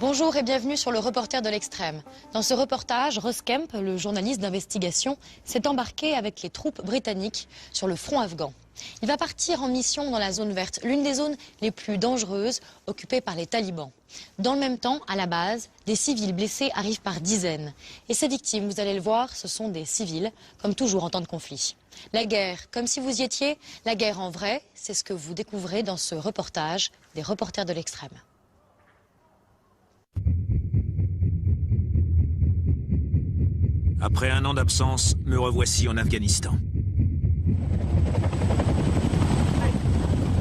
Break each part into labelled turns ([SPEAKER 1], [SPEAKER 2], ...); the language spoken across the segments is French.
[SPEAKER 1] Bonjour et bienvenue sur le Reporter de l'Extrême. Dans ce reportage, Ross Kemp, le journaliste d'investigation, s'est embarqué avec les troupes britanniques sur le front afghan. Il va partir en mission dans la zone verte, l'une des zones les plus dangereuses occupées par les talibans. Dans le même temps, à la base, des civils blessés arrivent par dizaines. Et ces victimes, vous allez le voir, ce sont des civils, comme toujours en temps de conflit. La guerre, comme si vous y étiez, la guerre en vrai, c'est ce que vous découvrez dans ce reportage des Reporters de l'Extrême.
[SPEAKER 2] Après un an d'absence, me revoici en Afghanistan.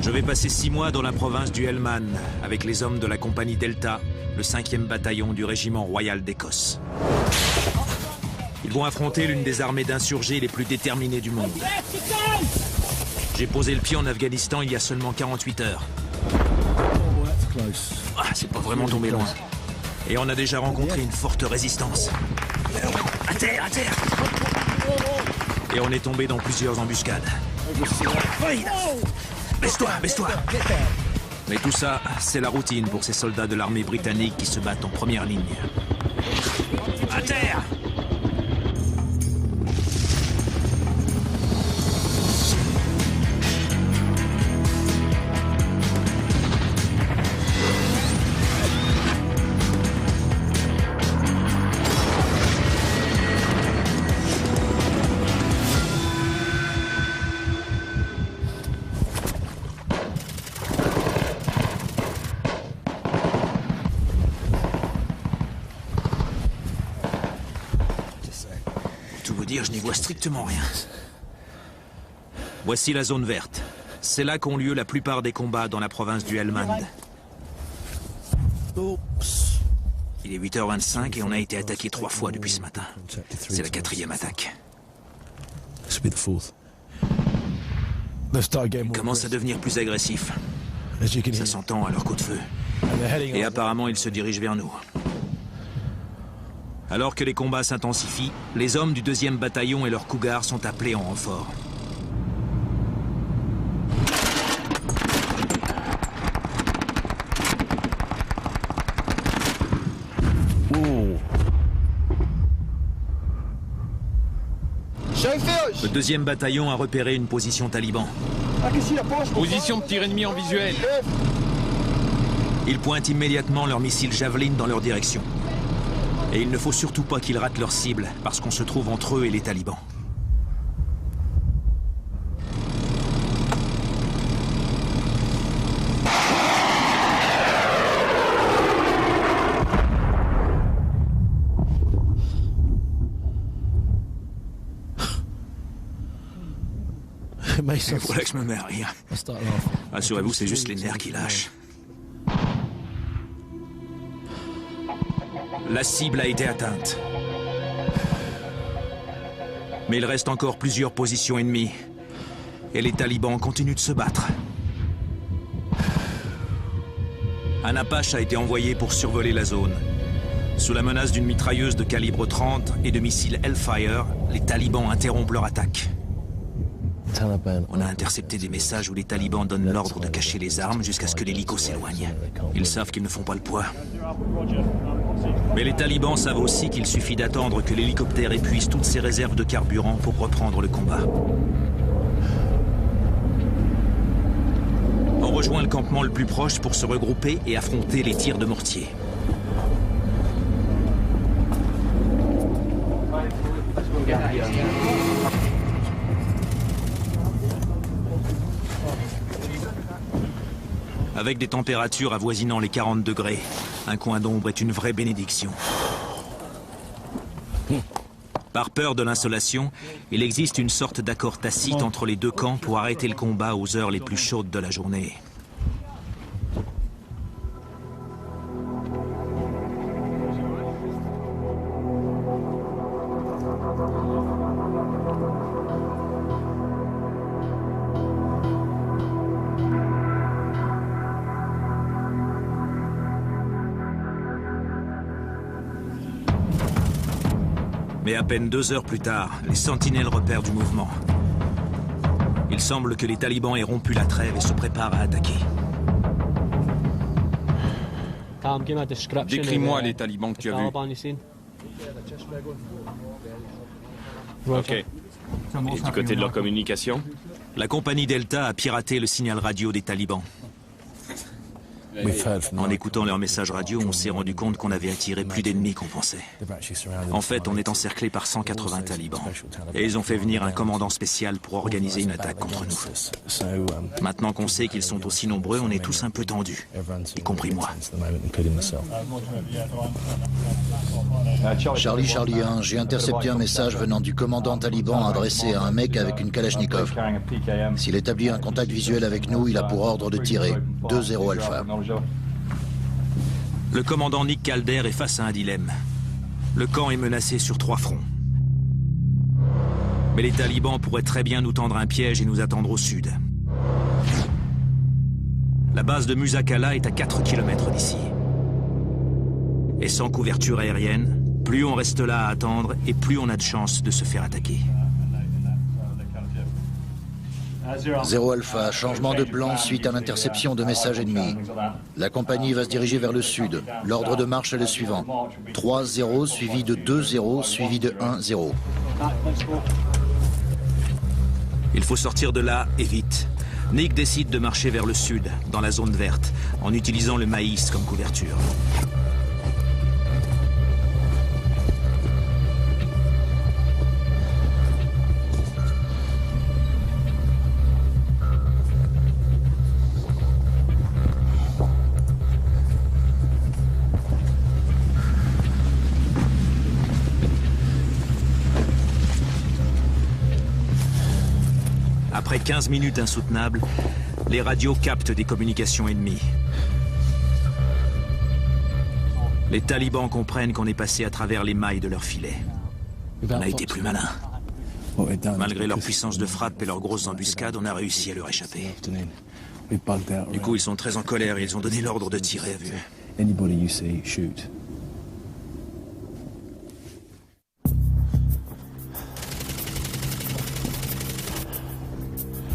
[SPEAKER 2] Je vais passer 6 mois dans la province du Helmand avec les hommes de la compagnie Delta, le 5e bataillon du régiment royal d'Écosse. Ils vont affronter l'une des armées d'insurgés les plus déterminées du monde. J'ai posé le pied en Afghanistan il y a seulement 48 heures. Ah, c'est pas vraiment tombé loin. Et on a déjà rencontré une forte résistance. À terre, à terre! Et on est tombé dans plusieurs embuscades. Baisse-toi, baisse-toi! Mais tout ça, c'est la routine pour ces soldats de l'armée britannique qui se battent en première ligne. À terre! Je n'y vois strictement rien. Voici la zone verte. C'est là qu'ont lieu la plupart des combats dans la province du Helmand. Il est 8h25 et on a été attaqué 3 fois depuis ce matin. C'est la 4e attaque. Ils commencent à devenir plus agressifs. Ça s'entend à leur coup de feu. Et apparemment, ils se dirigent vers nous. Alors que les combats s'intensifient, les hommes du 2e bataillon et leurs cougars sont appelés en renfort. Le 2e bataillon a repéré une position taliban.
[SPEAKER 3] Position de tir ennemi en visuel.
[SPEAKER 2] Ils pointent immédiatement leurs missiles Javelin dans leur direction. Et il ne faut surtout pas qu'ils ratent leur cible, parce qu'on se trouve entre eux et les talibans. Et voilà que je me mets à rire. Rassurez-vous, c'est juste les nerfs qui lâchent. La cible a été atteinte. Mais il reste encore plusieurs positions ennemies. Et les talibans continuent de se battre. Un Apache a été envoyé pour survoler la zone. Sous la menace d'une mitrailleuse de calibre 30 et de missiles Hellfire, les talibans interrompent leur attaque. On a intercepté des messages où les talibans donnent l'ordre de cacher les armes jusqu'à ce que l'hélico s'éloigne. Ils savent qu'ils ne font pas le poids. Mais les talibans savent aussi qu'il suffit d'attendre que l'hélicoptère épuise toutes ses réserves de carburant pour reprendre le combat. On rejoint le campement le plus proche pour se regrouper et affronter les tirs de mortier. Avec des températures avoisinant les 40 degrés, un coin d'ombre est une vraie bénédiction. Par peur de l'insolation, il existe une sorte d'accord tacite entre les deux camps pour arrêter le combat aux heures les plus chaudes de la journée. Mais à peine 2 heures plus tard, les sentinelles repèrent du mouvement. Il semble que les talibans aient rompu la trêve et se préparent à attaquer.
[SPEAKER 3] Décris-moi les talibans que tu as vus. Ok. Et du côté de leur communication?
[SPEAKER 2] La compagnie Delta a piraté le signal radio des talibans. En écoutant leurs messages radio, on s'est rendu compte qu'on avait attiré plus d'ennemis qu'on pensait. En fait, on est encerclé par 180 talibans. Et ils ont fait venir un commandant spécial pour organiser une attaque contre nous. Maintenant qu'on sait qu'ils sont aussi nombreux, on est tous un peu tendus, y compris moi.
[SPEAKER 4] Charlie 1, j'ai intercepté un message venant du commandant taliban adressé à un mec avec une Kalachnikov. S'il établit un contact visuel avec nous, il a pour ordre de tirer. 2-0 Alpha.
[SPEAKER 2] Le commandant Nick Calder est face à un dilemme. Le camp est menacé sur 3 fronts. Mais les talibans pourraient très bien nous tendre un piège et nous attendre au sud. La base de Musakala est à 4 km d'ici. Et sans couverture aérienne, plus on reste là à attendre et plus on a de chances de se faire attaquer.
[SPEAKER 4] 0 Alpha, changement de plan suite à l'interception de messages ennemis. La compagnie va se diriger vers le sud. L'ordre de marche est le suivant. 3-0 suivi de 2-0 suivi de 1-0.
[SPEAKER 2] Il faut sortir de là et vite. Nick décide de marcher vers le sud, dans la zone verte, en utilisant le maïs comme couverture. Après 15 minutes insoutenables, les radios captent des communications ennemies. Les talibans comprennent qu'on est passé à travers les mailles de leur filet. On a été plus malin. Malgré leur puissance de frappe et leurs grosses embuscades, on a réussi à leur échapper. Du coup, ils sont très en colère et ils ont donné l'ordre de tirer à vue.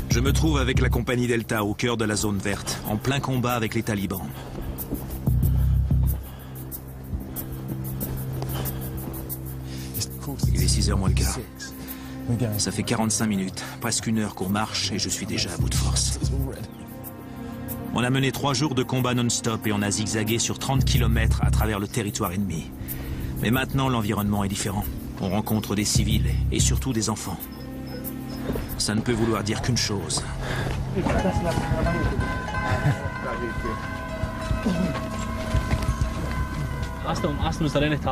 [SPEAKER 2] Je me trouve avec la compagnie Delta au cœur de la zone verte, en plein combat avec les talibans. Il est 6h moins le quart. Ça fait 45 minutes, presque 1 heure qu'on marche et je suis déjà à bout de force. On a mené 3 jours de combat non-stop et on a zigzagué sur 30 km à travers le territoire ennemi. Mais maintenant, l'environnement est différent. On rencontre des civils et surtout des enfants. Ça ne peut vouloir dire qu'une chose.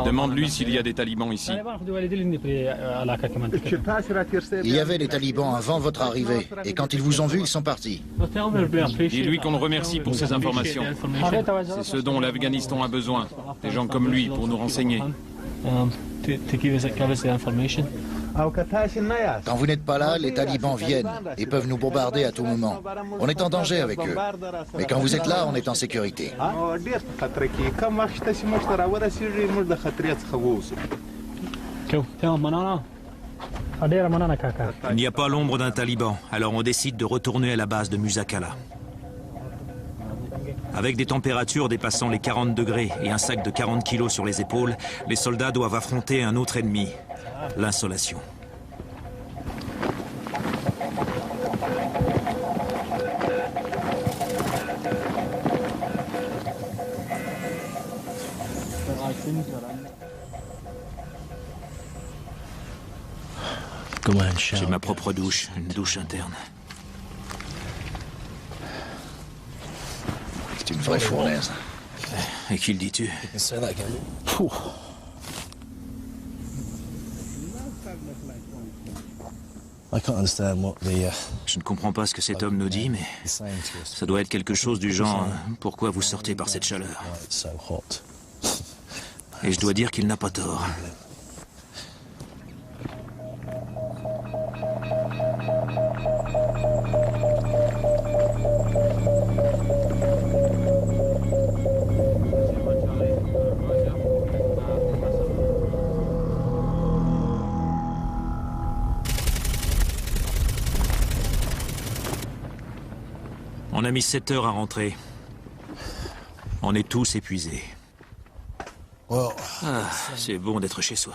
[SPEAKER 3] Demande-lui s'il y a des talibans ici.
[SPEAKER 4] Il y avait des talibans avant votre arrivée, et quand ils vous ont vu, ils sont partis.
[SPEAKER 3] Dis-lui qu'on le remercie pour ces informations. C'est ce dont l'Afghanistan a besoin. Des gens comme lui pour nous renseigner.
[SPEAKER 4] Quand vous n'êtes pas là, les talibans viennent et peuvent nous bombarder à tout moment. On est en danger avec eux. Mais quand vous êtes là, on est en sécurité.
[SPEAKER 2] Il n'y a pas l'ombre d'un taliban, alors on décide de retourner à la base de Musakala. Avec des températures dépassant les 40 degrés et un sac de 40 kilos sur les épaules, les soldats doivent affronter un autre ennemi, l'insolation. J'ai ma propre douche, une douche interne.
[SPEAKER 4] C'est une vraie fournaise.
[SPEAKER 2] Et qui le dis-tu? Je ne comprends pas ce que cet homme nous dit, mais ça doit être quelque chose du genre « Pourquoi vous sortez par cette chaleur ?» Et je dois dire qu'il n'a pas tort. On a mis 7 heures à rentrer. On est tous épuisés. Ah, c'est bon d'être chez soi.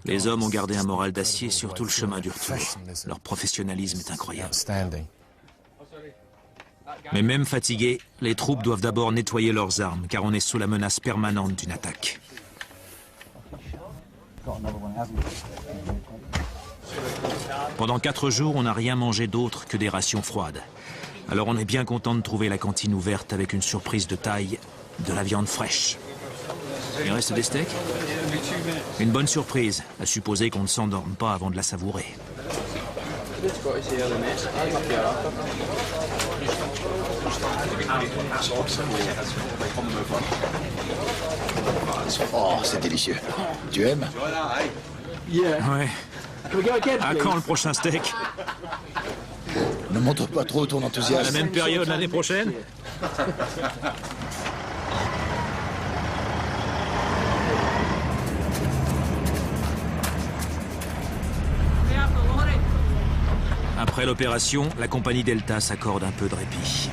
[SPEAKER 2] Les hommes ont gardé un moral d'acier sur tout le chemin du retour. Leur professionnalisme est incroyable. Mais même fatigués, les troupes doivent d'abord nettoyer leurs armes, car on est sous la menace permanente d'une attaque. Pendant 4 jours, on n'a rien mangé d'autre que des rations froides. Alors on est bien content de trouver la cantine ouverte avec une surprise de taille, de la viande fraîche. Il reste des steaks? Une bonne surprise, à supposer qu'on ne s'endorme pas avant de la savourer.
[SPEAKER 4] Oh, c'est délicieux. Tu aimes?
[SPEAKER 2] Ouais. À quand le prochain steak?
[SPEAKER 4] Ne montre pas trop ton
[SPEAKER 2] À la
[SPEAKER 4] enthousiasme.
[SPEAKER 2] même période l'année prochaine? Après l'opération, la compagnie Delta s'accorde un peu de répit.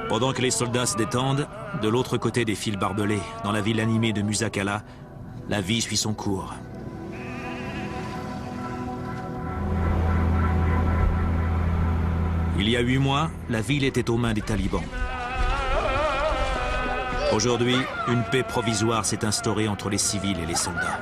[SPEAKER 2] Pendant que les soldats se détendent, de l'autre côté des fils barbelés, dans la ville animée de Musakala, la vie suit son cours. Il y a 8 mois, la ville était aux mains des talibans. Aujourd'hui, une paix provisoire s'est instaurée entre les civils et les soldats.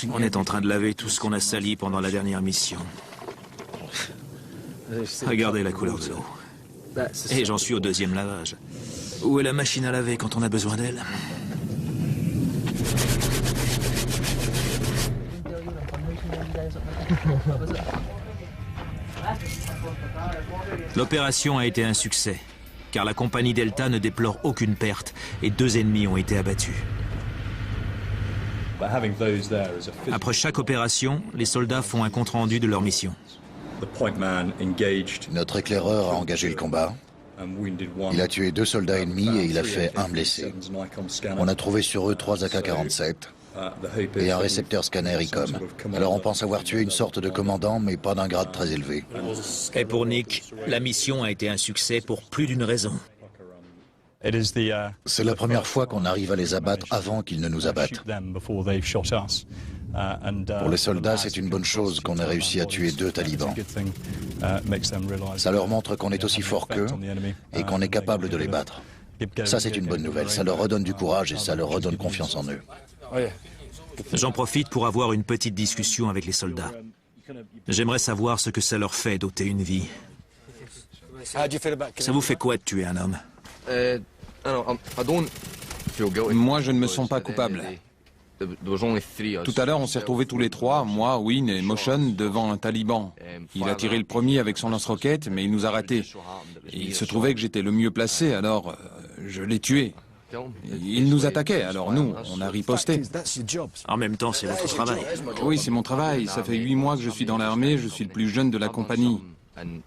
[SPEAKER 2] On est en train de laver tout ce qu'on a sali pendant la dernière mission. Regardez la couleur de l'eau. Et j'en suis au 2e lavage. Où est la machine à laver quand on a besoin d'elle? L'opération a été un succès, car la compagnie Delta ne déplore aucune perte et 2 ennemis ont été abattus. Après chaque opération, les soldats font un compte-rendu de leur mission.
[SPEAKER 4] Notre éclaireur a engagé le combat. Il a tué 2 soldats ennemis et il a fait 1 blessé. On a trouvé sur eux 3 AK-47 et un récepteur scanner ICOM. Alors on pense avoir tué une sorte de commandant, mais pas d'un grade très élevé.
[SPEAKER 2] Et pour Nick, la mission a été un succès pour plus d'une raison.
[SPEAKER 4] C'est la première fois qu'on arrive à les abattre avant qu'ils ne nous abattent. Pour les soldats, c'est une bonne chose qu'on ait réussi à tuer 2 talibans. Ça leur montre qu'on est aussi fort qu'eux et qu'on est capable de les battre. Ça, c'est une bonne nouvelle. Ça leur redonne du courage et ça leur redonne confiance en eux.
[SPEAKER 2] J'en profite pour avoir une petite discussion avec les soldats. J'aimerais savoir ce que ça leur fait d'ôter une vie. Ça vous fait quoi de tuer un homme?
[SPEAKER 5] Moi, je ne me sens pas coupable. Tout à l'heure, on s'est retrouvés tous les 3, moi, Win et Motion, devant un taliban. Il a tiré le premier avec son lance-roquette, mais il nous a ratés. Et il se trouvait que j'étais le mieux placé, alors je l'ai tué. Il nous attaquait, alors nous, on a riposté.
[SPEAKER 2] En même temps, c'est votre travail.
[SPEAKER 5] Oui, c'est mon travail. Ça fait 8 mois que je suis dans l'armée, je suis le plus jeune de la compagnie.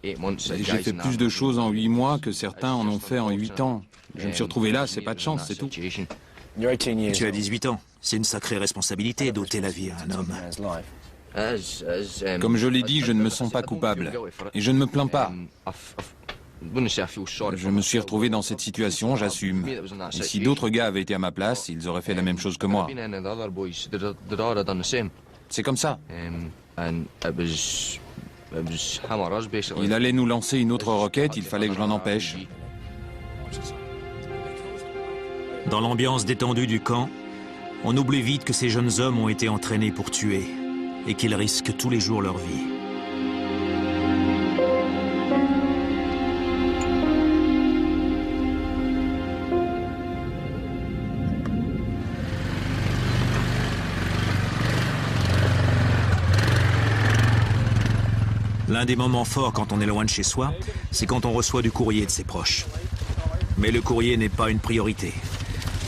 [SPEAKER 5] Et j'ai fait plus de choses en 8 mois que certains en ont fait en 8 ans. Je me suis retrouvé là, c'est pas de chance, c'est tout.
[SPEAKER 2] Tu as 18 ans. C'est une sacrée responsabilité d'ôter la vie à un homme.
[SPEAKER 5] Comme je l'ai dit, je ne me sens pas coupable. Et je ne me plains pas. Je me suis retrouvé dans cette situation, j'assume. Et si d'autres gars avaient été à ma place, ils auraient fait la même chose que moi. C'est comme ça. Il allait nous lancer une autre roquette, il fallait que je l'en empêche.
[SPEAKER 2] Dans l'ambiance détendue du camp, on oublie vite que ces jeunes hommes ont été entraînés pour tuer et qu'ils risquent tous les jours leur vie. L'un des moments forts quand on est loin de chez soi, c'est quand on reçoit du courrier de ses proches. Mais le courrier n'est pas une priorité.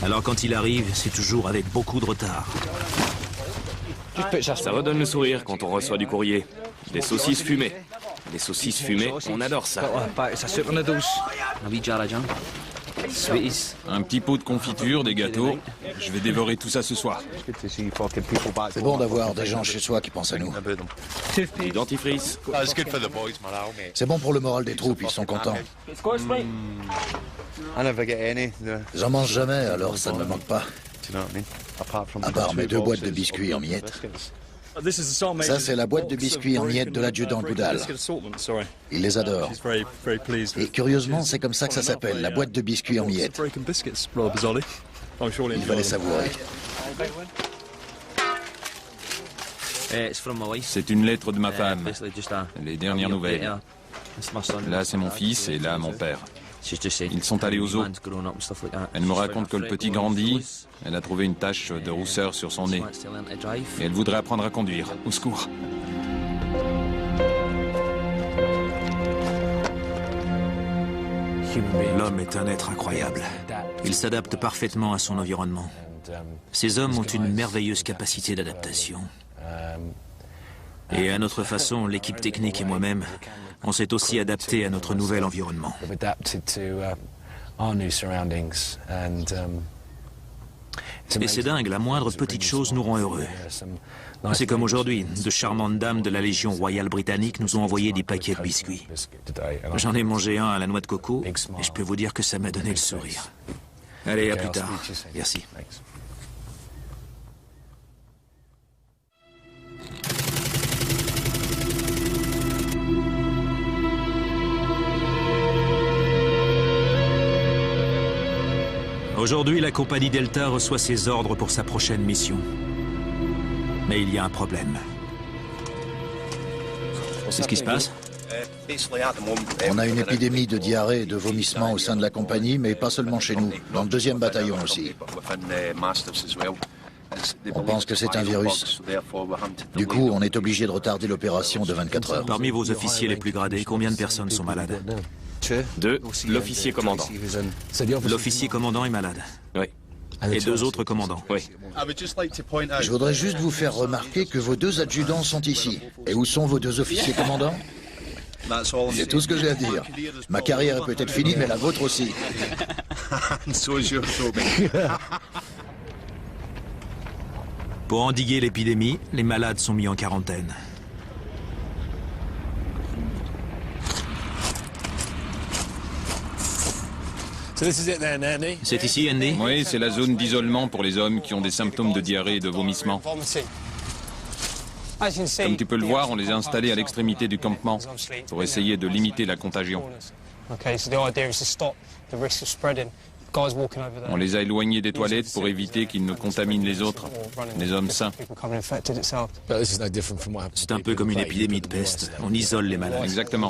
[SPEAKER 2] Alors quand il arrive, c'est toujours avec beaucoup de retard.
[SPEAKER 6] Ça redonne le sourire quand on reçoit du courrier. Des saucisses fumées. Les saucisses fumées, on adore ça.
[SPEAKER 5] Un petit pot de confiture, des gâteaux. Je vais dévorer tout ça ce soir.
[SPEAKER 4] C'est bon d'avoir des gens chez soi qui pensent à nous.
[SPEAKER 6] Du dentifrice.
[SPEAKER 4] C'est bon pour le moral des troupes, ils sont contents. J'en mange jamais, alors ça ne me manque pas. À part mes 2 boîtes de biscuits en miettes. Ça, c'est la boîte de biscuits en miettes de l'adjudant Goodall. Il les adore. Et curieusement, c'est comme ça que ça s'appelle, la boîte de biscuits en miettes. Il va les savourer.
[SPEAKER 5] C'est une lettre de ma femme. Les dernières nouvelles. Là, c'est mon fils et là, mon père. Ils sont allés aux eaux. Elle me raconte que le petit grandit. Elle a trouvé une tache de rousseur sur son nez. Et elle voudrait apprendre à conduire. Au secours.
[SPEAKER 2] L'homme est un être incroyable. Il s'adapte parfaitement à son environnement. Ces hommes ont une merveilleuse capacité d'adaptation. Et à notre façon, l'équipe technique et moi-même, on s'est aussi adapté à notre nouvel environnement. Et c'est dingue, la moindre petite chose nous rend heureux. C'est comme aujourd'hui, de charmantes dames de la Légion royale britannique nous ont envoyé des paquets de biscuits. J'en ai mangé un à la noix de coco, et je peux vous dire que ça m'a donné le sourire. Allez, à plus tard. Merci. Aujourd'hui, la compagnie Delta reçoit ses ordres pour sa prochaine mission. Mais il y a un problème. C'est ce qui se passe?
[SPEAKER 4] On a une épidémie de diarrhée et de vomissements au sein de la compagnie, mais pas seulement chez nous, dans le 2e bataillon aussi. On pense que c'est un virus. Du coup, on est obligé de retarder l'opération de 24 heures.
[SPEAKER 2] Parmi vos officiers les plus gradés, combien de personnes sont malades?
[SPEAKER 6] 2, l'officier commandant.
[SPEAKER 2] L'officier commandant est malade.
[SPEAKER 6] Oui.
[SPEAKER 2] Et 2 autres commandants.
[SPEAKER 6] Oui.
[SPEAKER 4] Je voudrais juste vous faire remarquer que vos 2 adjudants sont ici. Et où sont vos 2 officiers commandants? C'est tout ce que j'ai à dire. Ma carrière est peut-être finie, mais la vôtre aussi.
[SPEAKER 2] Pour endiguer l'épidémie, les malades sont mis en quarantaine. C'est ici, Andy?
[SPEAKER 5] Oui, c'est la zone d'isolement pour les hommes qui ont des symptômes de diarrhée et de vomissement. Comme tu peux le voir, on les a installés à l'extrémité du campement pour essayer de limiter la contagion. On les a éloignés des toilettes pour éviter qu'ils ne contaminent les autres, les hommes sains.
[SPEAKER 2] C'est un peu comme une épidémie de peste. On isole les malades.
[SPEAKER 5] Exactement.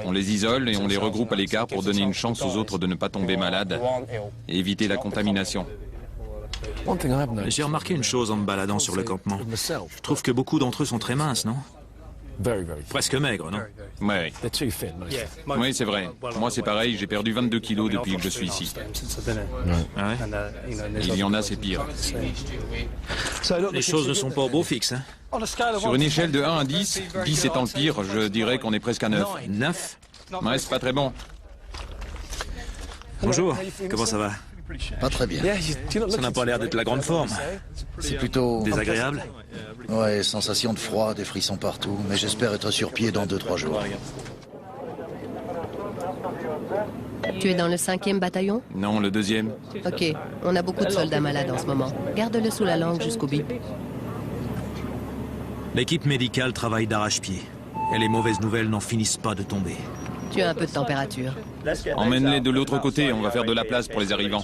[SPEAKER 5] On les isole et on les regroupe à l'écart pour donner une chance aux autres de ne pas tomber malades et éviter la contamination.
[SPEAKER 2] J'ai remarqué une chose en me baladant sur le campement. Je trouve que beaucoup d'entre eux sont très minces, non? Presque maigres, non?
[SPEAKER 5] Oui. Oui, c'est vrai. Moi, c'est pareil, j'ai perdu 22 kilos depuis que je suis ici.
[SPEAKER 2] Ah ouais?
[SPEAKER 5] Il y en a, c'est pire.
[SPEAKER 2] Les choses ne sont pas au beau fixe, hein?
[SPEAKER 5] Sur une échelle de 1 à 10, 10 étant le pire, je dirais qu'on est presque à 9.
[SPEAKER 2] 9?
[SPEAKER 5] Ouais, c'est pas très bon.
[SPEAKER 2] Bonjour, comment ça va?
[SPEAKER 4] Pas très bien.
[SPEAKER 2] Ça n'a pas l'air d'être la grande forme.
[SPEAKER 4] C'est plutôt...
[SPEAKER 2] Désagréable?
[SPEAKER 4] Ouais, sensation de froid, des frissons partout, mais j'espère être sur pied dans 2-3 jours.
[SPEAKER 7] Tu es dans le 5e bataillon?
[SPEAKER 5] Non, le 2e.
[SPEAKER 7] Ok, on a beaucoup de soldats malades en ce moment. Garde-le sous la langue jusqu'au bip.
[SPEAKER 2] L'équipe médicale travaille d'arrache-pied. Et les mauvaises nouvelles n'en finissent pas de tomber.
[SPEAKER 7] Tu as un peu de température.
[SPEAKER 5] Emmène-les de l'autre côté, on va faire de la place pour les arrivants.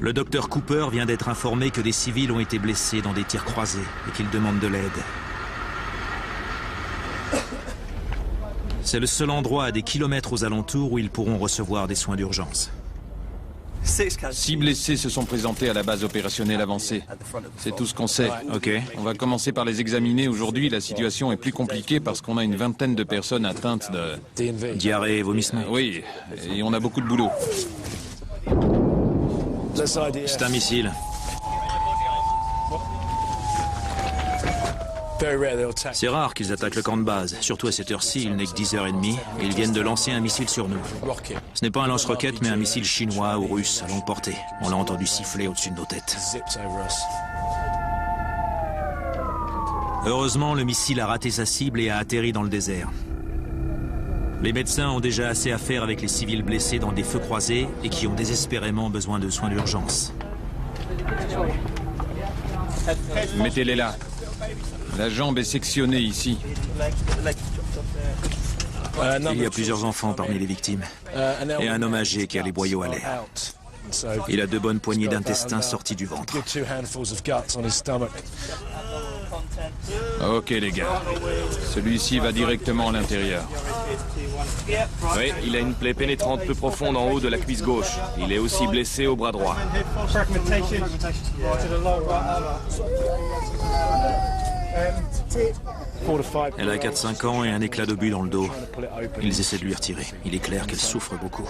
[SPEAKER 2] Le docteur Cooper vient d'être informé que des civils ont été blessés dans des tirs croisés et qu'ils demandent de l'aide. C'est le seul endroit à des kilomètres aux alentours où ils pourront recevoir des soins d'urgence.
[SPEAKER 5] 6 blessés se sont présentés à la base opérationnelle avancée. C'est tout ce qu'on sait.
[SPEAKER 2] Ok.
[SPEAKER 5] On va commencer par les examiner. Aujourd'hui, la situation est plus compliquée parce qu'on a une vingtaine de personnes atteintes de...
[SPEAKER 2] Diarrhée et vomissement.
[SPEAKER 5] Oui, et on a beaucoup de boulot.
[SPEAKER 2] C'est un missile. C'est rare qu'ils attaquent le camp de base, surtout à cette heure-ci, il n'est que 10h30, et ils viennent de lancer un missile sur nous. Ce n'est pas un lance-roquette, mais un missile chinois ou russe à longue portée. On l'a entendu siffler au-dessus de nos têtes. Heureusement, le missile a raté sa cible et a atterri dans le désert. Les médecins ont déjà assez à faire avec les civils blessés dans des feux croisés et qui ont désespérément besoin de soins d'urgence.
[SPEAKER 5] Mettez-les là. La jambe est sectionnée ici.
[SPEAKER 2] Il y a plusieurs enfants parmi les victimes et un homme âgé qui a les boyaux à l'air. Il a 2 bonnes poignées d'intestins sortis du ventre.
[SPEAKER 5] Ok les gars, celui-ci va directement à l'intérieur.
[SPEAKER 6] Oui, il a une plaie pénétrante peu profonde en haut de la cuisse gauche. Il est aussi blessé au bras droit.
[SPEAKER 2] Elle a 4-5 ans et un éclat d'obus dans le dos. Ils essaient de lui retirer. Il est clair qu'elle souffre beaucoup.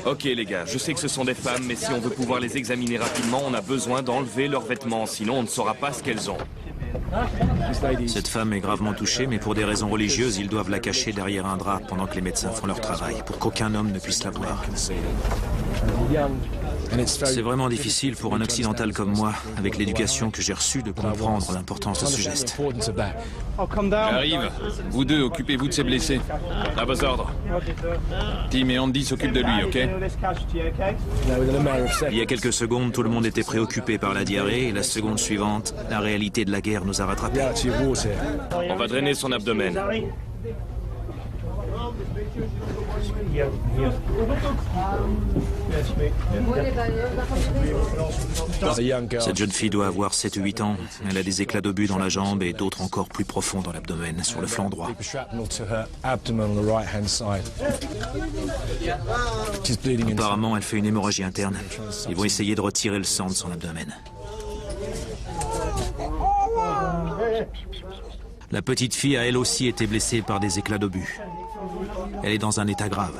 [SPEAKER 6] Ok les gars, je sais que ce sont des femmes, mais si on veut pouvoir les examiner rapidement, on a besoin d'enlever leurs vêtements, sinon on ne saura pas ce qu'elles ont.
[SPEAKER 2] Cette femme est gravement touchée, mais pour des raisons religieuses, ils doivent la cacher derrière un drap pendant que les médecins font leur travail, pour qu'aucun homme ne puisse la voir. C'est vraiment difficile pour un occidental comme moi, avec l'éducation que j'ai reçue, de comprendre l'importance de ce geste.
[SPEAKER 5] J'arrive. Vous deux, occupez-vous de ces blessés.
[SPEAKER 6] À vos ordres.
[SPEAKER 5] Tim et Andy s'occupent de lui, ok?
[SPEAKER 2] Il y a quelques secondes, tout le monde était préoccupé par la diarrhée, et la seconde suivante, la réalité de la guerre nous a rattrapés.
[SPEAKER 6] On va drainer son abdomen.
[SPEAKER 2] Cette jeune fille doit avoir 7 ou 8 ans. Elle a des éclats d'obus dans la jambe et d'autres encore plus profonds dans l'abdomen, sur le flanc droit. Apparemment, elle fait une hémorragie interne. Ils vont essayer de retirer le sang de son abdomen. La petite fille a elle aussi été blessée par des éclats d'obus. Elle est dans un état grave.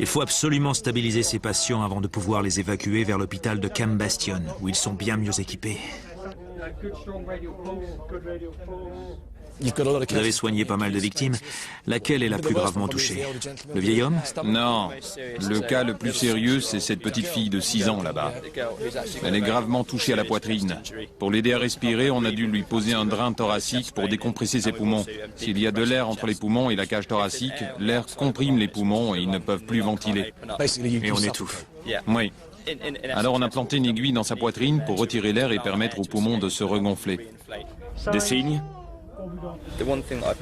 [SPEAKER 2] Il faut absolument stabiliser ces patients avant de pouvoir les évacuer vers l'hôpital de Camp Bastion, où ils sont bien mieux équipés. Vous avez soigné pas mal de victimes. Laquelle est la plus gravement touchée? Le vieil homme?
[SPEAKER 5] Non. Le cas le plus sérieux, c'est cette petite fille de 6 ans là-bas. Elle est gravement touchée à la poitrine. Pour l'aider à respirer, on a dû lui poser un drain thoracique pour décompresser ses poumons. S'il y a de l'air entre les poumons et la cage thoracique, l'air comprime les poumons et ils ne peuvent plus ventiler.
[SPEAKER 2] Et on étouffe.
[SPEAKER 5] Oui. Alors on a planté une aiguille dans sa poitrine pour retirer l'air et permettre aux poumons de se regonfler.
[SPEAKER 6] Des signes?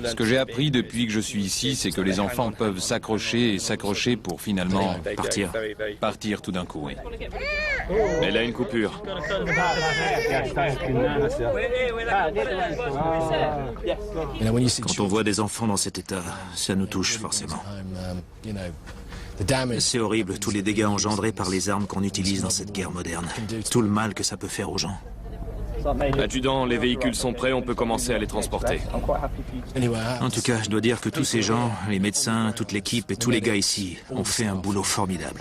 [SPEAKER 5] Ce que j'ai appris depuis que je suis ici, c'est que les enfants peuvent s'accrocher et s'accrocher pour finalement partir tout d'un coup, oui.
[SPEAKER 6] Elle a une coupure.
[SPEAKER 2] Quand on voit des enfants dans cet état, ça nous touche forcément. C'est horrible, tous les dégâts engendrés par les armes qu'on utilise dans cette guerre moderne. Tout le mal que ça peut faire aux gens.
[SPEAKER 6] Adjudant, les véhicules sont prêts, on peut commencer à les transporter.
[SPEAKER 2] En tout cas, je dois dire que tous ces gens, les médecins, toute l'équipe et tous les gars ici, ont fait un boulot formidable.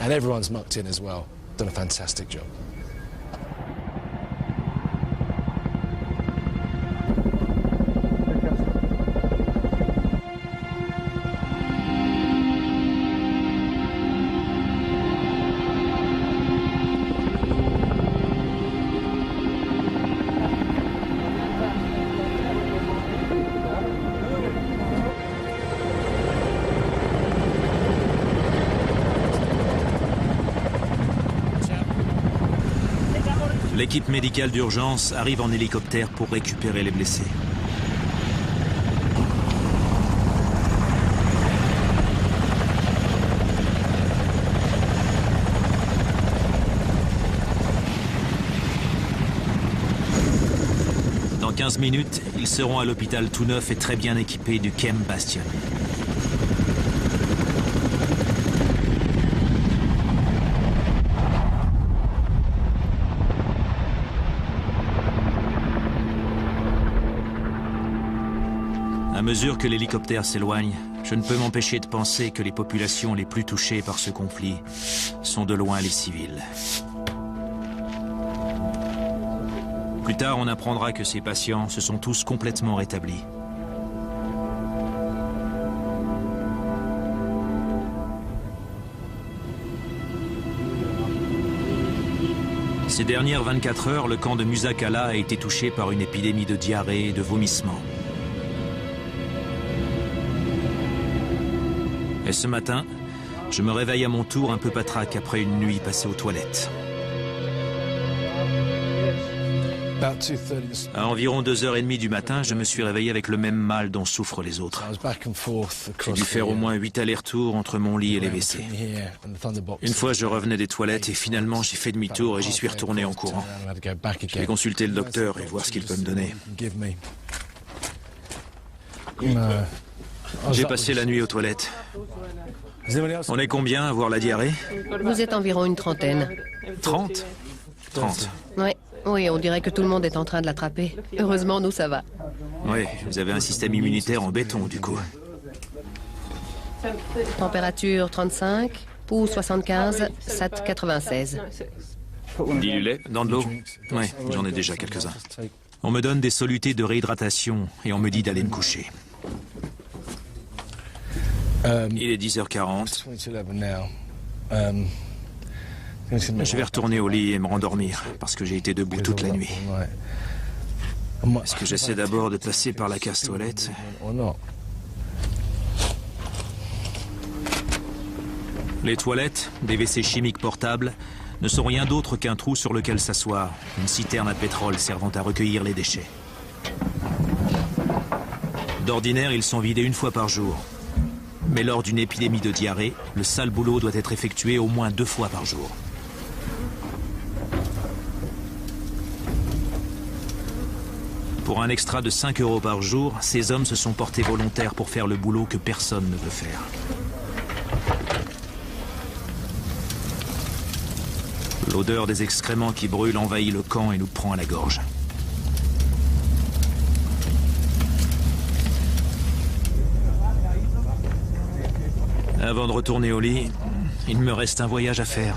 [SPEAKER 2] L'équipe médicale d'urgence arrive en hélicoptère pour récupérer les blessés. Dans 15 minutes, ils seront à l'hôpital tout neuf et très bien équipé du Camp Bastion. À mesure que l'hélicoptère s'éloigne, je ne peux m'empêcher de penser que les populations les plus touchées par ce conflit sont de loin les civils. Plus tard, on apprendra que ces patients se sont tous complètement rétablis. Ces dernières 24 heures, le camp de Musakala a été touché par une épidémie de diarrhée et de vomissements. Et ce matin, je me réveille à mon tour un peu patraque après une nuit passée aux toilettes. À environ 2h30 du matin, je me suis réveillé avec le même mal dont souffrent les autres. J'ai dû faire au moins 8 allers-retours entre mon lit et les WC. Une fois, je revenais des toilettes et finalement, j'ai fait demi-tour et j'y suis retourné en courant. Je vais consulter le docteur et voir ce qu'il peut me donner. J'ai passé la nuit aux toilettes. On est combien à avoir la diarrhée?
[SPEAKER 7] Vous êtes environ une trentaine.
[SPEAKER 2] 30? 30.
[SPEAKER 7] Oui, on dirait que tout le monde est en train de l'attraper. Heureusement, nous, ça va.
[SPEAKER 2] Oui, vous avez un système immunitaire en béton, du coup.
[SPEAKER 7] Température 35, pouls 75, SAT 96.
[SPEAKER 6] Dilulet?
[SPEAKER 2] Dans de l'eau? Oui, j'en ai déjà quelques-uns. On me donne des solutés de réhydratation et on me dit d'aller me coucher. Il est 10h40. Je vais retourner au lit et me rendormir, parce que j'ai été debout toute la nuit. Est-ce que j'essaie d'abord de passer par la casse-toilette? Les toilettes, des WC chimiques portables, ne sont rien d'autre qu'un trou sur lequel s'asseoir, une citerne à pétrole servant à recueillir les déchets. D'ordinaire, ils sont vidés une fois par jour. Mais lors d'une épidémie de diarrhée, le sale boulot doit être effectué au moins 2 fois par jour. Pour un extra de 5 € par jour, ces hommes se sont portés volontaires pour faire le boulot que personne ne veut faire. L'odeur des excréments qui brûlent envahit le camp et nous prend à la gorge. Avant de retourner au lit, il me reste un voyage à faire.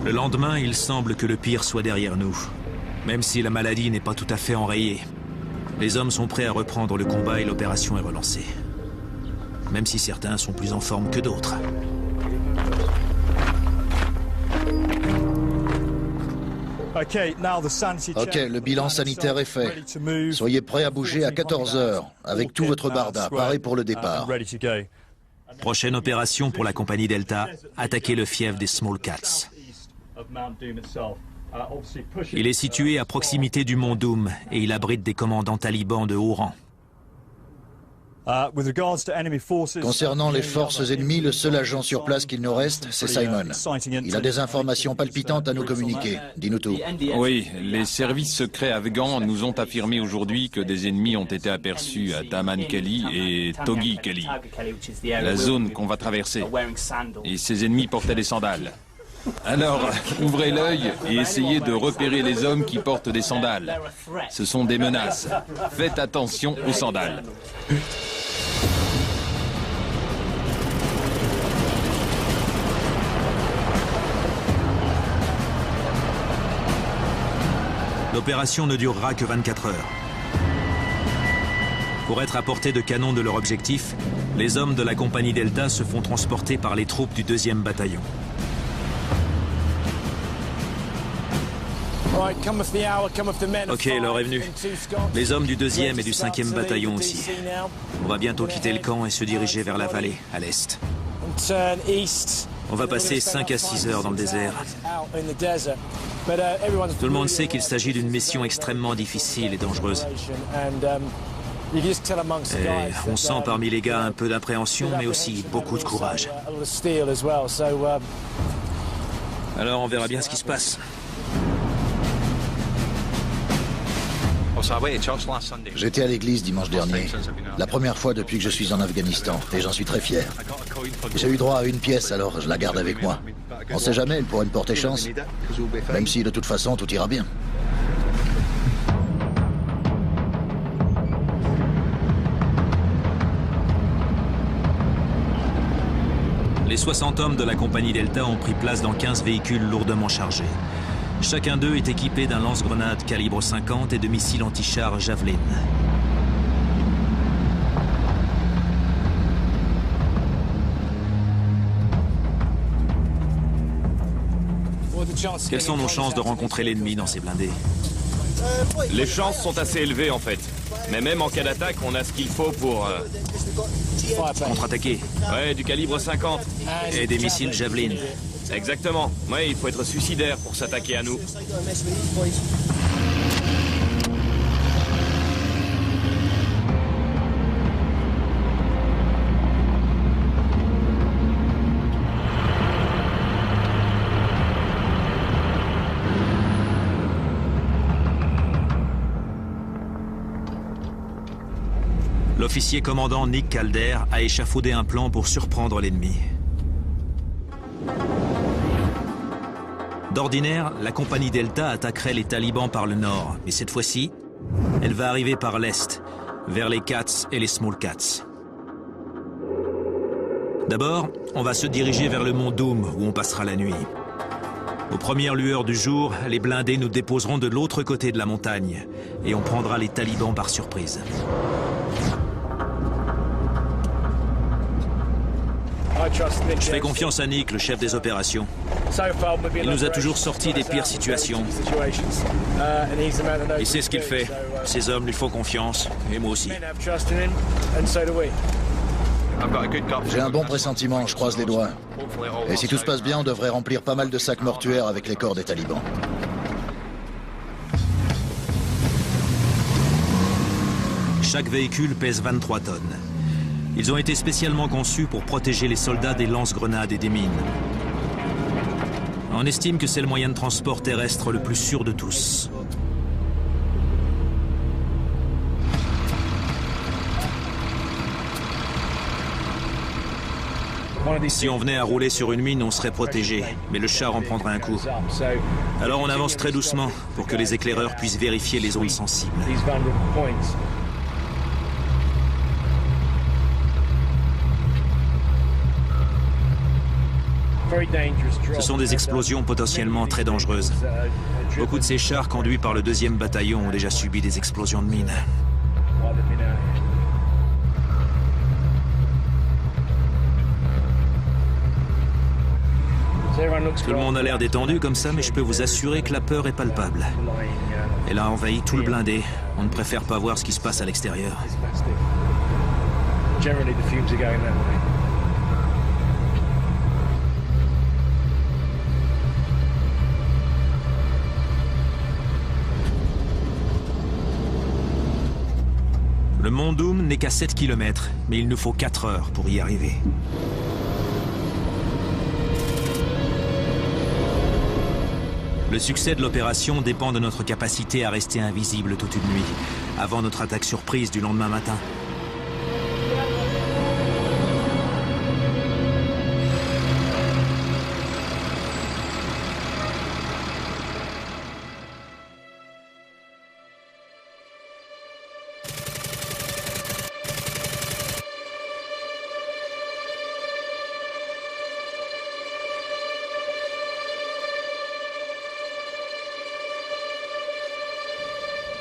[SPEAKER 2] Le lendemain, il semble que le pire soit derrière nous. Même si la maladie n'est pas tout à fait enrayée, les hommes sont prêts à reprendre le combat et l'opération est relancée. Même si certains sont plus en forme que d'autres.
[SPEAKER 4] Ok, le bilan sanitaire est fait. Soyez prêts à bouger à 14 h, avec tout votre barda, paré pour le départ.
[SPEAKER 2] Prochaine opération pour la compagnie Delta, attaquer le fief des Small Cats. Il est situé à proximité du mont Doom et il abrite des commandants talibans de haut rang.
[SPEAKER 4] Concernant les forces ennemies, le seul agent sur place qu'il nous reste, c'est Simon. Il a des informations palpitantes à nous communiquer. Dis-nous tout.
[SPEAKER 5] Oui, les services secrets afghans nous ont affirmé aujourd'hui que des ennemis ont été aperçus à Taman Kali et Togi Kali, la zone qu'on va traverser. Et ces ennemis portaient des sandales. Alors, ouvrez l'œil et essayez de repérer les hommes qui portent des sandales. Ce sont des menaces. Faites attention aux sandales.
[SPEAKER 2] L'opération ne durera que 24 heures. Pour être à portée de canon de leur objectif, les hommes de la compagnie Delta se font transporter par les troupes du 2e bataillon. Ok, l'heure est venue. Les hommes du 2e et du 5e bataillon aussi. On va bientôt quitter le camp et se diriger vers la vallée, à l'est. On va passer 5 à 6 heures dans le désert. Tout le monde sait qu'il s'agit d'une mission extrêmement difficile et dangereuse. Et on sent parmi les gars un peu d'appréhension, mais aussi beaucoup de courage. Alors on verra bien ce qui se passe.
[SPEAKER 4] J'étais à l'église dimanche dernier, la première fois depuis que je suis en Afghanistan, et j'en suis très fier. J'ai eu droit à une pièce, alors je la garde avec moi. On sait jamais, elle pourrait me porter chance, même si de toute façon tout ira bien.
[SPEAKER 2] Les 60 hommes de la compagnie Delta ont pris place dans 15 véhicules lourdement chargés. Chacun d'eux est équipé d'un lance-grenade calibre 50 et de missiles anti-chars Javelin. Quelles sont nos chances de rencontrer l'ennemi dans ces blindés?
[SPEAKER 6] Les chances sont assez élevées en fait. Mais même en cas d'attaque, on a ce qu'il faut pour...
[SPEAKER 2] Contre-attaquer?
[SPEAKER 6] Ouais, du calibre 50.
[SPEAKER 2] Et des missiles Javelin?
[SPEAKER 6] Exactement. Ouais, il faut être suicidaire pour s'attaquer à nous.
[SPEAKER 2] L'officier commandant Nick Calder a échafaudé un plan pour surprendre l'ennemi. D'ordinaire, la compagnie Delta attaquerait les talibans par le nord, mais cette fois-ci, elle va arriver par l'est, vers les Cats et les Small Cats. D'abord, on va se diriger vers le mont Doom, où on passera la nuit. Aux premières lueurs du jour, les blindés nous déposeront de l'autre côté de la montagne, et on prendra les talibans par surprise. Je fais confiance à Nick, le chef des opérations. Il nous a toujours sortis des pires situations. Il sait ce qu'il fait. Ses hommes lui font confiance, et moi aussi.
[SPEAKER 4] J'ai un bon pressentiment, je croise les doigts. Et si tout se passe bien, on devrait remplir pas mal de sacs mortuaires avec les corps des talibans.
[SPEAKER 2] Chaque véhicule pèse 23 tonnes. Ils ont été spécialement conçus pour protéger les soldats des lance-grenades et des mines. On estime que c'est le moyen de transport terrestre le plus sûr de tous. Si on venait à rouler sur une mine, on serait protégé, mais le char en prendrait un coup. Alors on avance très doucement pour que les éclaireurs puissent vérifier les zones sensibles. Ce sont des explosions potentiellement très dangereuses. Beaucoup de ces chars conduits par le 2e bataillon ont déjà subi des explosions de mines. Tout le monde a l'air détendu comme ça, mais je peux vous assurer que la peur est palpable. Elle a envahi tout le blindé. On ne préfère pas voir ce qui se passe à l'extérieur. Le mont Doom n'est qu'à 7 km, mais il nous faut 4 heures pour y arriver. Le succès de l'opération dépend de notre capacité à rester invisible toute une nuit, avant notre attaque surprise du lendemain matin.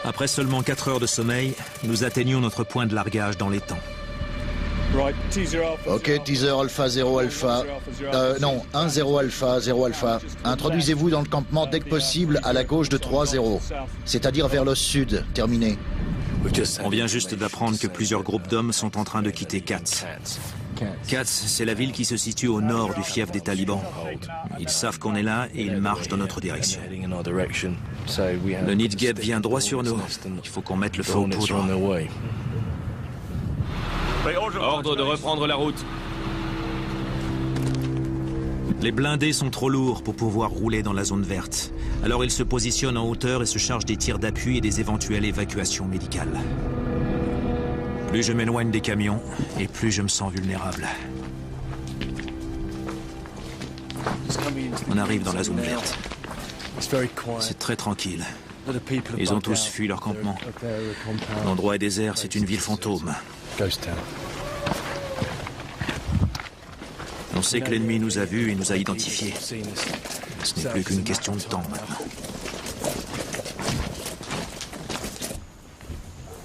[SPEAKER 2] Après seulement 4 heures de sommeil, nous atteignons notre point de largage dans l'étang.
[SPEAKER 4] Ok, teaser Alpha 0 Alpha. Non, 1-0 Alpha, 0 Alpha. Introduisez-vous dans le campement dès que possible à la gauche de 3-0. C'est-à-dire vers le sud. Terminé.
[SPEAKER 2] On vient juste d'apprendre que plusieurs groupes d'hommes sont en train de quitter Cats. Cats, c'est la ville qui se situe au nord du fief des talibans. Ils savent qu'on est là et ils marchent dans notre direction. Le Nidgeb vient droit sur nous. Il faut qu'on mette le feu aux poudres.
[SPEAKER 6] Ordre de reprendre la route.
[SPEAKER 2] Les blindés sont trop lourds pour pouvoir rouler dans la zone verte. Alors ils se positionnent en hauteur et se chargent des tirs d'appui et des éventuelles évacuations médicales. Plus je m'éloigne des camions, et plus je me sens vulnérable. On arrive dans la zone verte. C'est très tranquille. Ils ont tous fui leur campement. L'endroit est désert, c'est une ville fantôme. On sait que l'ennemi nous a vus et nous a identifiés. Ce n'est plus qu'une question de temps maintenant.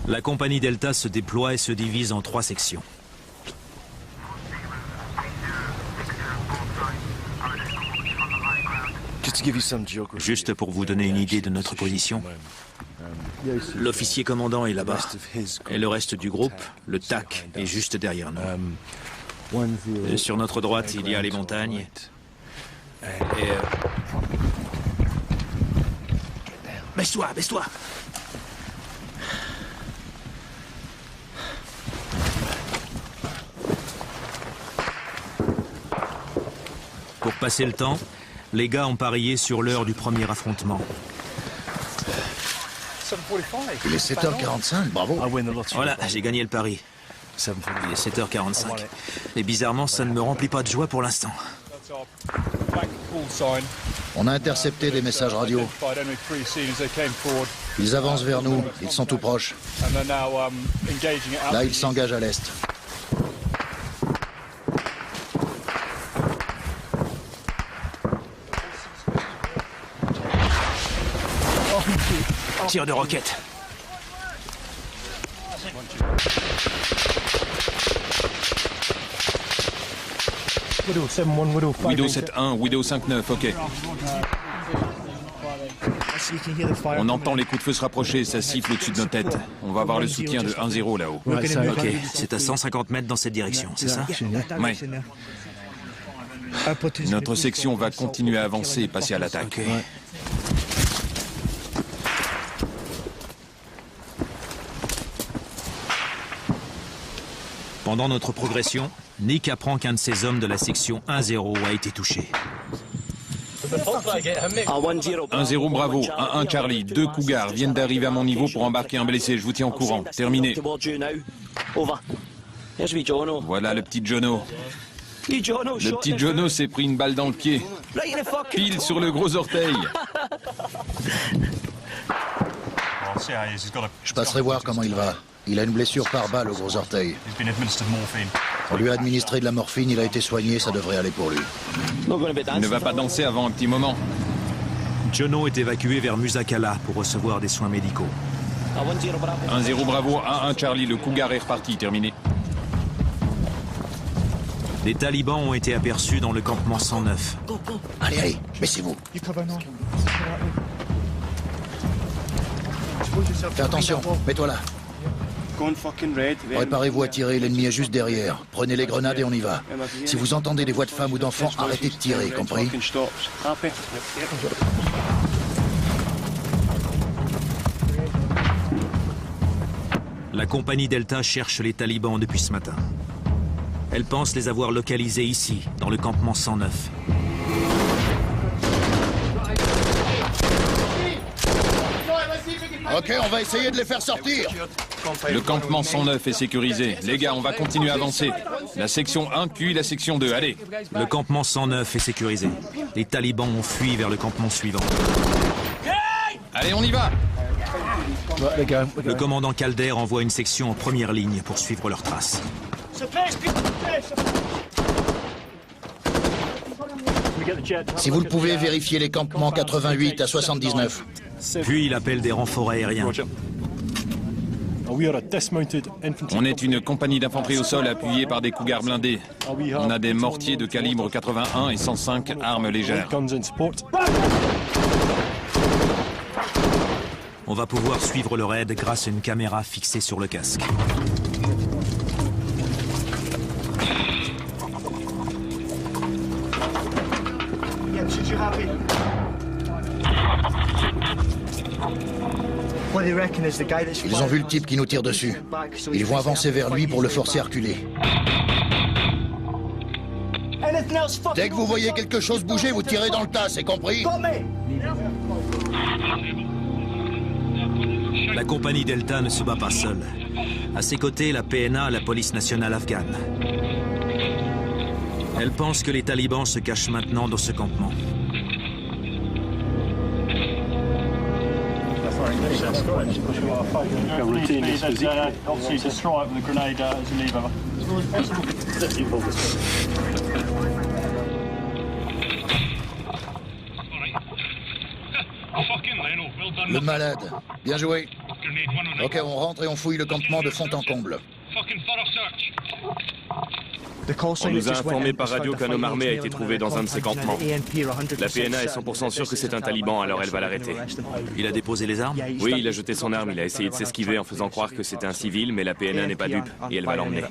[SPEAKER 2] La compagnie Delta se déploie et se divise en 3 sections. Juste pour vous donner une idée de notre position, l'officier commandant est là-bas, et le reste du groupe, le TAC, est juste derrière nous. Et sur notre droite, il y a les montagnes. Et... Baisse-toi, baisse-toi! Pour passer le temps, les gars ont parié sur l'heure du premier affrontement.
[SPEAKER 4] Il est 7h45, bravo.
[SPEAKER 2] Voilà, j'ai gagné le pari. Il est 7h45. Et bizarrement, ça ne me remplit pas de joie pour l'instant.
[SPEAKER 4] On a intercepté des messages radio. Ils avancent vers nous, ils sont tout proches. Là, ils s'engagent à l'est.
[SPEAKER 2] Tir de roquette.
[SPEAKER 5] Widow 7-1, Widow 5-9, ok. On entend les coups de feu se rapprocher, ça siffle au-dessus de nos têtes. On va avoir le soutien de 1-0 là-haut.
[SPEAKER 2] Ok, c'est à 150 mètres dans cette direction, c'est ça?
[SPEAKER 5] Ouais. Notre section va continuer à avancer et passer à l'attaque.
[SPEAKER 2] Okay. Pendant notre progression, Nick apprend qu'un de ses hommes de la section 1-0 a été touché.
[SPEAKER 5] 1-0 Bravo, 1-1 Charlie, 2 Cougars viennent d'arriver à mon niveau pour embarquer un blessé. Je vous tiens au courant. Terminé. Voilà le petit Jono. Le petit Jono s'est pris une balle dans le pied. Pile sur le gros orteil.
[SPEAKER 4] Je passerai voir comment il va. Il a une blessure par balle au gros orteil. On lui a administré de la morphine, il a été soigné, ça devrait aller pour lui.
[SPEAKER 5] Il ne va pas danser avant un petit moment.
[SPEAKER 2] Jono est évacué vers Musakala pour recevoir des soins médicaux.
[SPEAKER 5] 1-0 Bravo, 1-1 Charlie, le Cougar est reparti, terminé.
[SPEAKER 2] Les talibans ont été aperçus dans le campement 109.
[SPEAKER 4] Allez, allez, baissez-vous. Fais attention, mets-toi là. Préparez-vous à tirer, l'ennemi est juste derrière. Prenez les grenades et on y va. Si vous entendez des voix de femmes ou d'enfants, arrêtez de tirer, compris?
[SPEAKER 2] La compagnie Delta cherche les talibans depuis ce matin. Elle pense les avoir localisés ici, dans le campement 109.
[SPEAKER 4] Ok, on va essayer de les faire sortir.
[SPEAKER 5] Le campement 109 est sécurisé. Les gars, on va continuer à avancer. La section 1 puis la section 2, allez.
[SPEAKER 2] Le campement 109 est sécurisé. Les talibans ont fui vers le campement suivant.
[SPEAKER 5] Allez, on y va.
[SPEAKER 2] Le commandant Calder envoie une section en première ligne pour suivre leurs traces.
[SPEAKER 4] Si vous le pouvez, vérifiez les campements 88 à 79.
[SPEAKER 2] Puis il appelle des renforts aériens.
[SPEAKER 5] On est une compagnie d'infanterie au sol appuyée par des Cougars blindés. On a des mortiers de calibre 81 et 105 armes légères.
[SPEAKER 2] On va pouvoir suivre le raid grâce à une caméra fixée sur le casque.
[SPEAKER 4] Ils ont vu le type qui nous tire dessus. Ils vont avancer vers lui pour le forcer à reculer. Dès que vous voyez quelque chose bouger, vous tirez dans le tas, c'est compris?
[SPEAKER 2] La compagnie Delta ne se bat pas seule. À ses côtés, la PNA, la police nationale afghane. Elle pense que les talibans se cachent maintenant dans ce campement.
[SPEAKER 4] Le malade. Bien joué. Ok, on rentre et on fouille le campement de fond en comble.
[SPEAKER 6] On nous a informé par radio qu'un homme armé a été trouvé dans un de ces campements. La PNA est 100% sûre que c'est un taliban, alors elle va l'arrêter.
[SPEAKER 2] Il a déposé les armes?
[SPEAKER 6] Oui, il a jeté son arme, il a essayé de s'esquiver en faisant croire que c'était un civil, mais la PNA n'est pas dupe, et elle va l'emmener.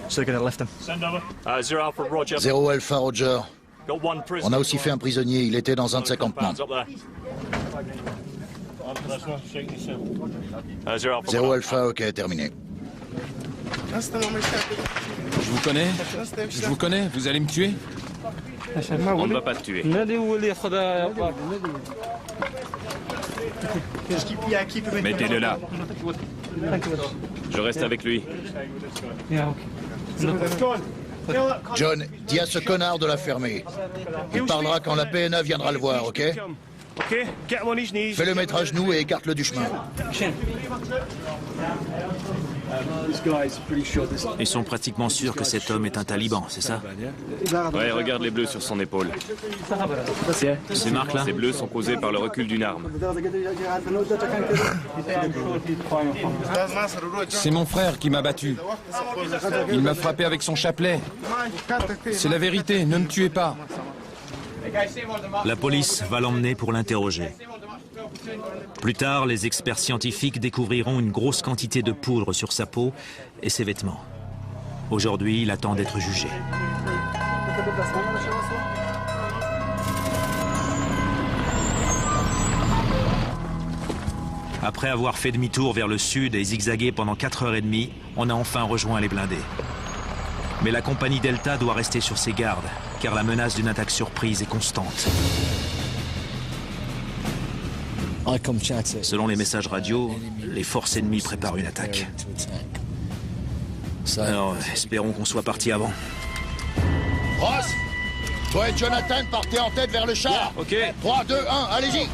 [SPEAKER 4] 0 Alpha Roger. On a aussi fait un prisonnier, il était dans un de ces campements. 0 Alpha, ok, terminé.
[SPEAKER 5] Je vous connais, vous allez me tuer?
[SPEAKER 6] On ne va pas te tuer.
[SPEAKER 3] Mettez-le là.
[SPEAKER 6] Je reste avec lui.
[SPEAKER 4] John, dis à ce connard de la fermer. Il parlera quand la PNA viendra le voir, ok? Fais-le mettre à genoux et écarte-le du chemin.
[SPEAKER 2] Ils sont pratiquement sûrs que cet homme est un taliban, c'est ça?
[SPEAKER 6] Ouais, regarde les bleus sur son épaule.
[SPEAKER 2] Ces marques-là?
[SPEAKER 6] Ces bleus sont causés par le recul d'une arme.
[SPEAKER 5] C'est mon frère qui m'a battu. Il m'a frappé avec son chapelet. C'est la vérité, ne me tuez pas.
[SPEAKER 2] La police va l'emmener pour l'interroger. Plus tard, les experts scientifiques découvriront une grosse quantité de poudre sur sa peau et ses vêtements. Aujourd'hui, il attend d'être jugé. Après avoir fait demi-tour vers le sud et zigzagué pendant 4h30, on a enfin rejoint les blindés. Mais la compagnie Delta doit rester sur ses gardes, car la menace d'une attaque surprise est constante. Selon les messages radio, les forces ennemies préparent une attaque. Alors, espérons qu'on soit parti avant.
[SPEAKER 4] Ross, toi et Jonathan partez en tête vers le char.
[SPEAKER 6] Ok.
[SPEAKER 4] 3, 2, 1, allez-y.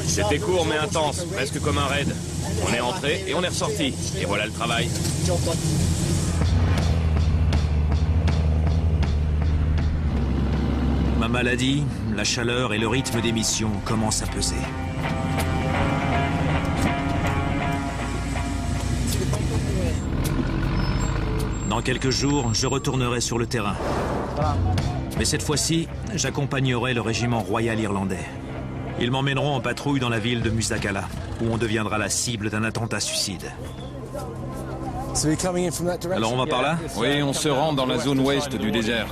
[SPEAKER 6] C'était court mais intense, presque comme un raid. On est entré et on est ressorti. Et voilà le travail.
[SPEAKER 2] Ma maladie, la chaleur et le rythme des missions commencent à peser. Dans quelques jours, je retournerai sur le terrain. Mais cette fois-ci, j'accompagnerai le régiment royal irlandais. Ils m'emmèneront en patrouille dans la ville de Musakala, où on deviendra la cible d'un attentat suicide. Alors on va par là?
[SPEAKER 5] Oui, on se rend dans la zone ouest du désert.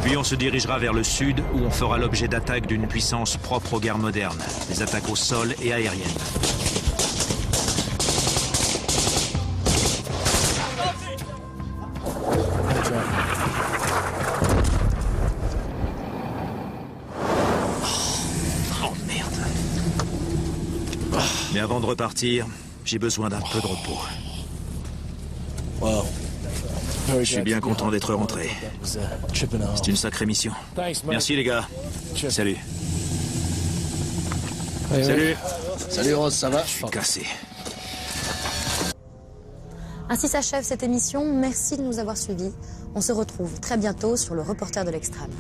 [SPEAKER 2] Puis on se dirigera vers le sud, où on fera l'objet d'attaques d'une puissance propre aux guerres modernes, des attaques au sol et aériennes. Mais avant de repartir, j'ai besoin d'un peu de repos. Je suis bien content d'être rentré. C'est une sacrée mission. Merci les gars. Salut.
[SPEAKER 4] Salut. Salut Ross, ça va?
[SPEAKER 2] Je suis cassé.
[SPEAKER 1] Ainsi s'achève cette émission. Merci de nous avoir suivis. On se retrouve très bientôt sur le Reporter de l'Extrême.